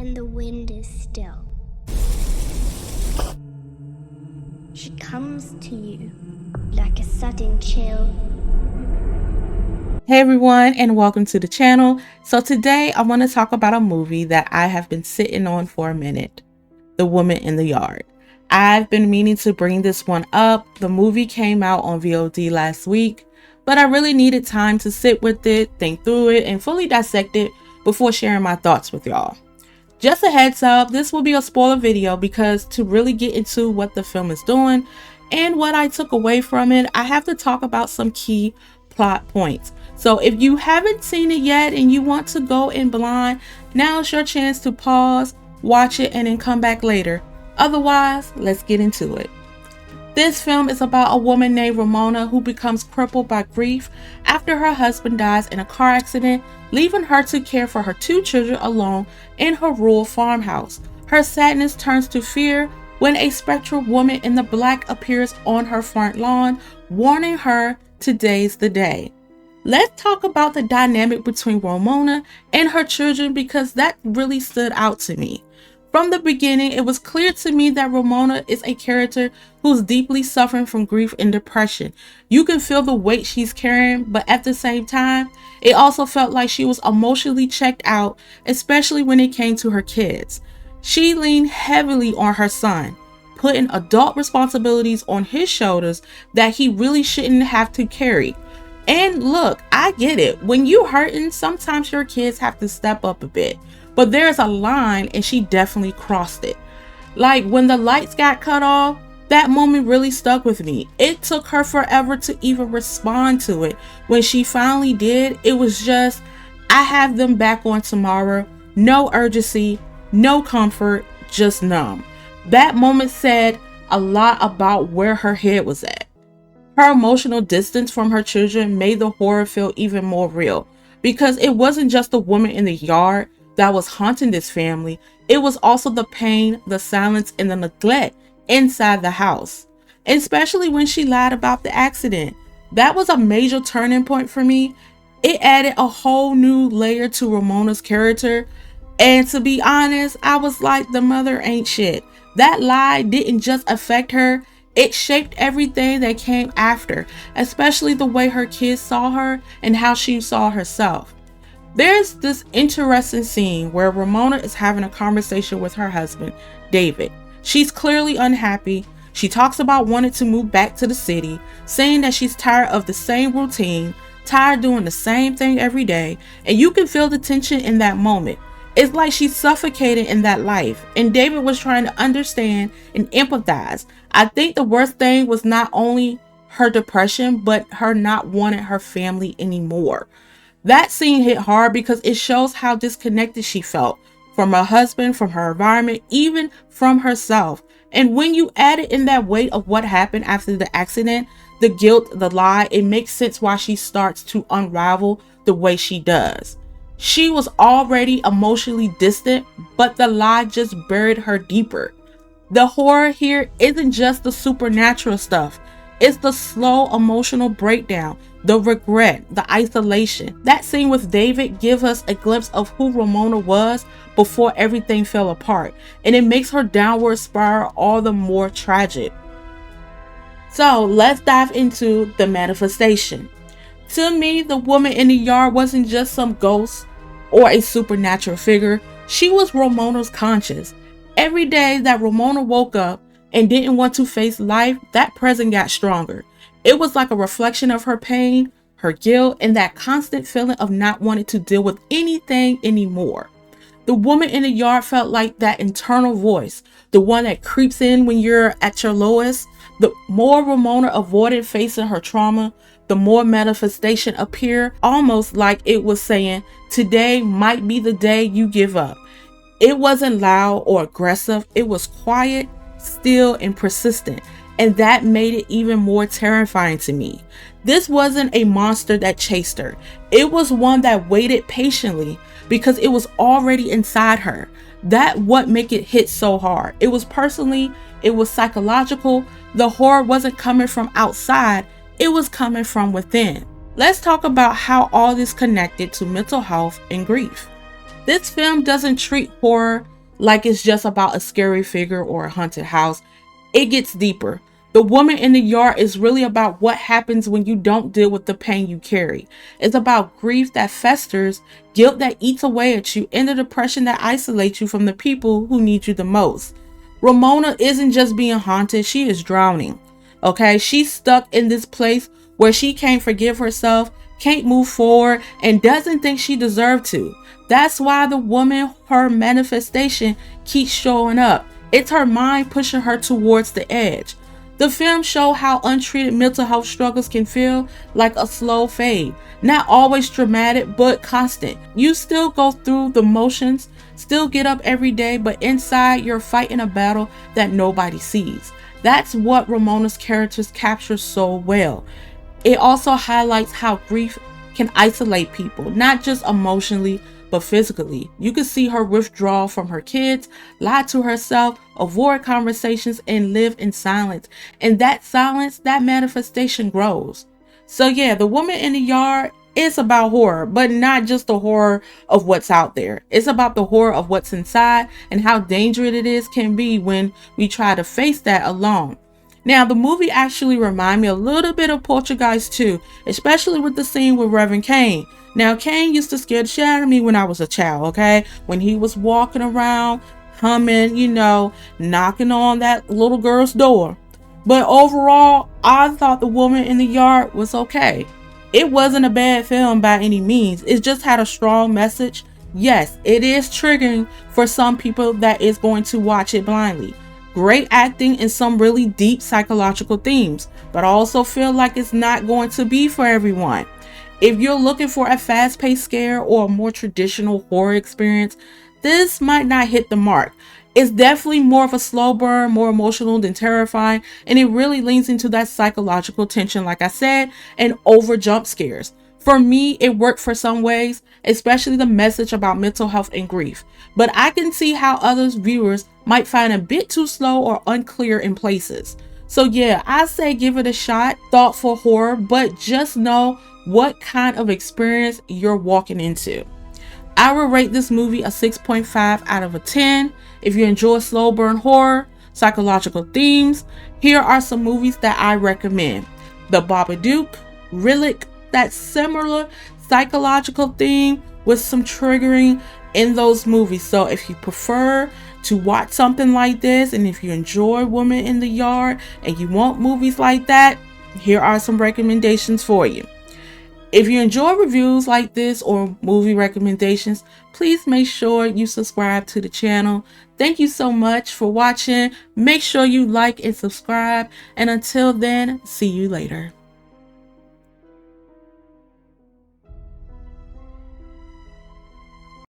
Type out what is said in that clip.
and the wind is still. She comes to you like a sudden chill. Hey everyone, and welcome to the channel. So today I want to talk about a movie that I have been sitting on for a minute, The Woman in the Yard. I've been meaning to bring this one up. The movie came out on VOD last week, but I really needed time to sit with it, think through it, and fully dissect it before sharing my thoughts with y'all. Just a heads up, this will be a spoiler video because to really get into what the film is doing and what I took away from it, I have to talk about some key plot points. So if you haven't seen it yet and you want to go in blind, now's your chance to pause, watch it, and then come back later. Otherwise, let's get into it. This film is about a woman named Ramona who becomes crippled by grief after her husband dies in a car accident, leaving her to care for her two children alone in her rural farmhouse. Her sadness turns to fear when a spectral woman in the black appears on her front lawn, warning her today's the day. Let's talk about the dynamic between Ramona and her children because that really stood out to me. From the beginning, it was clear to me that Ramona is a character who's deeply suffering from grief and depression. You can feel the weight she's carrying, but at the same time, it also felt like she was emotionally checked out, especially when it came to her kids. She leaned heavily on her son, putting adult responsibilities on his shoulders that he really shouldn't have to carry. And look, I get it. When you're hurting, sometimes your kids have to step up a bit. But there's a line and she definitely crossed it. Like when the lights got cut off, that moment really stuck with me. It took her forever to even respond to it. When she finally did, it was just, I have them back on tomorrow. No urgency, no comfort, just numb. That moment said a lot about where her head was at. Her emotional distance from her children made the horror feel even more real because it wasn't just the woman in the yard that was haunting this family. It was also the pain, the silence, and the neglect inside the house, especially when she lied about the accident. That was a major turning point for me. It added a whole new layer to Ramona's character, and to be honest, I was like, the mother ain't shit. That lie didn't just affect her, it shaped everything that came after, especially the way her kids saw her and how she saw herself. There's this interesting scene where Ramona is having a conversation with her husband, David. She's clearly unhappy. She talks about wanting to move back to the city, saying that she's tired of the same routine, tired doing the same thing every day, and you can feel the tension in that moment. It's like she's suffocating in that life, and David was trying to understand and empathize. I think the worst thing was not only her depression, but her not wanting her family anymore. That scene hit hard because it shows how disconnected she felt from her husband, from her environment, even from herself. And when you add it in that weight of what happened after the accident, the guilt, the lie, it makes sense why she starts to unravel the way she does. She was already emotionally distant, but the lie just buried her deeper. The horror here isn't just the supernatural stuff. It's the slow emotional breakdown, the regret, the isolation. That scene with David gives us a glimpse of who Ramona was before everything fell apart, and it makes her downward spiral all the more tragic. So let's dive into the manifestation. To me, the woman in the yard wasn't just some ghost or a supernatural figure. She was Ramona's conscience. Every day that Ramona woke up and didn't want to face life, that presence got stronger. It was like a reflection of her pain, her guilt, and that constant feeling of not wanting to deal with anything anymore. The woman in the yard felt like that internal voice, the one that creeps in when you're at your lowest. The more Ramona avoided facing her trauma, the more manifestation appeared, almost like it was saying, today might be the day you give up. It wasn't loud or aggressive. It was quiet, still, and persistent. And that made it even more terrifying to me. This wasn't a monster that chased her. It was one that waited patiently because it was already inside her. That what make it hit so hard. It was personally, it was psychological. The horror wasn't coming from outside. It was coming from within. Let's talk about how all this connected to mental health and grief. This film doesn't treat horror like it's just about a scary figure or a haunted house. It gets deeper. The Woman in the Yard is really about what happens when you don't deal with the pain you carry. It's about grief that festers, guilt that eats away at you, and the depression that isolates you from the people who need you the most. Ramona isn't just being haunted, she is drowning. Okay, she's stuck in this place where she can't forgive herself, can't move forward, and doesn't think she deserves to. That's why the woman, her manifestation, keeps showing up. It's her mind pushing her towards the edge. The film shows how untreated mental health struggles can feel like a slow fade. Not always dramatic, but constant. You still go through the motions, still get up every day, but inside you're fighting a battle that nobody sees. That's what Ramona's characters capture so well. It also highlights how grief can isolate people, not just emotionally, but physically. You can see her withdraw from her kids, lie to herself, avoid conversations, and live in silence. And that silence, that manifestation grows. So yeah, The Woman in the Yard is about horror, but not just the horror of what's out there. It's about the horror of what's inside and how dangerous it is can be when we try to face that alone. Now, the movie actually reminded me a little bit of Poltergeist too, especially with the scene with Reverend Cain. Now, Cain used to scare the shit out of me when I was a child, okay? When he was walking around, humming, knocking on that little girl's door. But overall, I thought The Woman in the Yard was okay. It wasn't a bad film by any means. It just had a strong message. Yes, it is triggering for some people that is going to watch it blindly. Great acting and some really deep psychological themes, but I also feel like it's not going to be for everyone. If you're looking for a fast-paced scare or a more traditional horror experience, this might not hit the mark. It's definitely more of a slow burn, more emotional than terrifying, and it really leans into that psychological tension, like I said, and over jump scares. For me, it worked for some ways, especially the message about mental health and grief. But I can see how others viewers might find a bit too slow or unclear in places. So yeah, I say give it a shot, thoughtful horror, but just know what kind of experience you're walking into. I will rate this movie a 6.5 out of a 10. If you enjoy slow burn horror, psychological themes, here are some movies that I recommend. The Babadook, Relic, that similar psychological theme with some triggering in those movies. So if you prefer to watch something like this, and if you enjoy Woman in the Yard and you want movies like that, here are some recommendations for you. If you enjoy reviews like this or movie recommendations, please make sure you subscribe to the channel. Thank you so much for watching. Make sure you like and subscribe. And until then, see you later.